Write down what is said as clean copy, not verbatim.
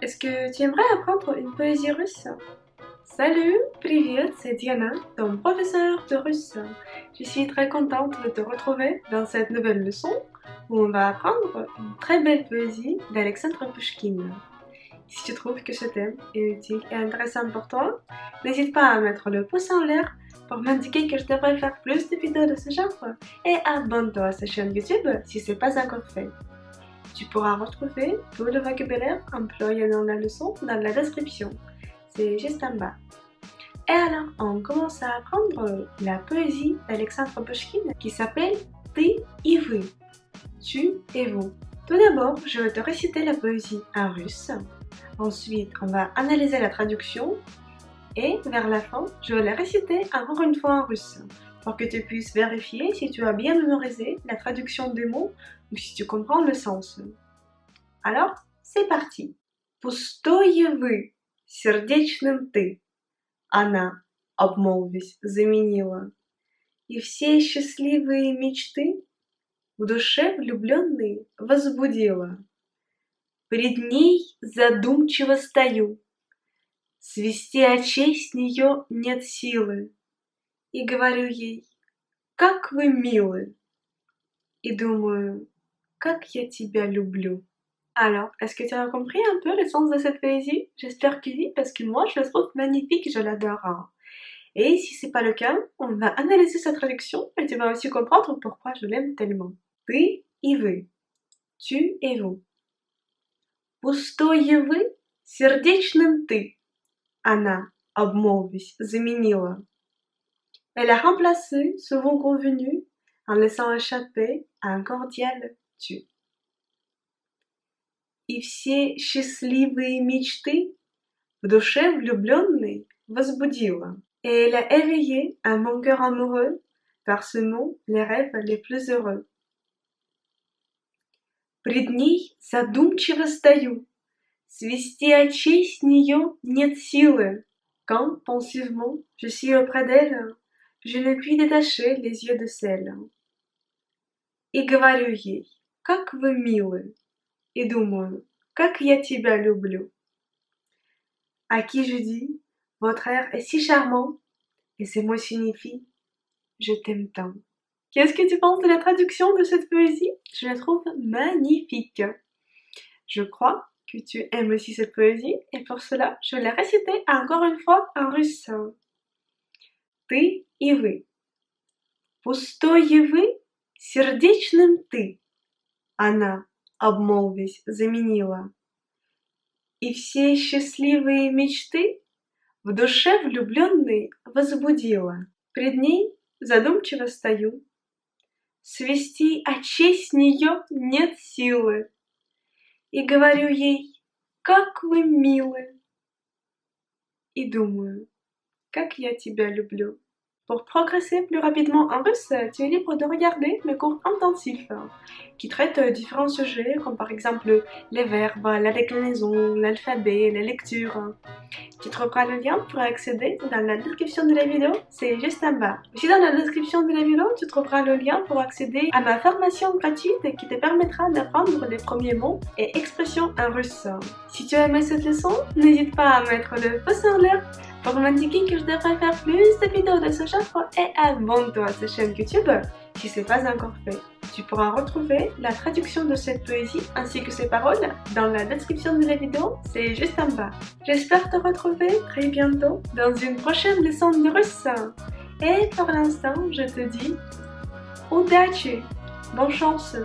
Est-ce que tu aimerais apprendre une poésie russe? Salut, привет, c'est Diana, ton professeur de russe. Je suis très contente de te retrouver dans cette nouvelle leçon où on va apprendre une très belle poésie d'Alexandre Pouchkine. Si tu trouves que ce thème est utile et intéressant pour toi, n'hésite pas à mettre le pouce en l'air pour m'indiquer que je devrais faire plus de vidéos de ce genre et abonne-toi à sa chaîne YouTube si ce n'est pas encore fait. Tu pourras retrouver tout le vocabulaire employé dans la leçon dans la description. C'est juste en bas. Et alors, on commence à apprendre la poésie d'Alexandre Pouchkine qui s'appelle Ты и вы. Tu et vous. Tout d'abord, je vais te réciter la poésie en russe. Ensuite, on va analyser la traduction. Et vers la fin, je vais la réciter encore une fois en russe pour que tu puisses vérifier si tu as bien mémorisé la traduction des mots ou si tu comprends le sens. Alors, c'est parti. Пустое вы, сердечным ты. Она, обмолвись, заменила. И все счастливые мечты в душе влюбленной возбудила. Пред ней задумчиво стою. Свести очей с нее нет силы. И говорю ей, как вы милы. И думаю, как я тебя люблю. Alors, est-ce que tu as compris un peu le sens de cette poésie? J'espère que oui, parce que moi je la trouve magnifique, je l'adore. Et si c'est pas le cas, on va analyser sa traduction et tu vas aussi comprendre pourquoi je l'aime tellement. Ты и вы. Tu et vous. Пустое вы, сердечным ты. Она, обмолвись, заменила. Elle a remplacé ce vent convenu en laissant échapper un cordial tu. И все счастливые мечты в душе влюбленной возбудила. Et elle a éveillé à mon cœur amoureux par ce mot les rêves les plus heureux. Пред ней задумчиво стою. Свести очей с нее нет силы. Quand, pensivement, je suis auprès d'elle, je ne puis détacher les yeux de celle. И говорю ей, как вы милы. Et думаю, как я тебя люблю. À qui je dis, votre air est si charmant, et ces mots signifient, je t'aime tant. Qu'est-ce que tu penses de la traduction de cette poésie? Je la trouve magnifique. Je crois que tu aimes aussi cette poésie, et pour cela, je vais la réciter encore une fois en russe. Ты и вы. Пустое вы, сердечным ты. Она, обмолвись, заменила. И все счастливые мечты в душе влюбленной возбудила. Пред ней задумчиво стою. Свести очей с нее нет силы. И говорю ей, как вы милы. И думаю, как я тебя люблю. Pour progresser plus rapidement en russe, tu es libre de regarder mes cours intensifs qui traitent différents sujets comme par exemple les verbes, la déclinaison, l'alphabet, la lecture. Tu trouveras le lien pour accéder dans la description de la vidéo, c'est juste en bas. Aussi dans la description de la vidéo, tu trouveras le lien pour accéder à ma formation gratuite qui te permettra d'apprendre les premiers mots et expressions en russe. Si tu as aimé cette leçon, n'hésite pas à mettre le pouce en l'air pour m'indiquer que je devrais faire plus de vidéos de ce genre et abonne-toi à cette chaîne YouTube si ce n'est pas encore fait. Tu pourras retrouver la traduction de cette poésie ainsi que ses paroles dans la description de la vidéo, c'est juste en bas. J'espère te retrouver très bientôt dans une prochaine leçon de russe. Et pour l'instant, je te dis удачи, bonne chance.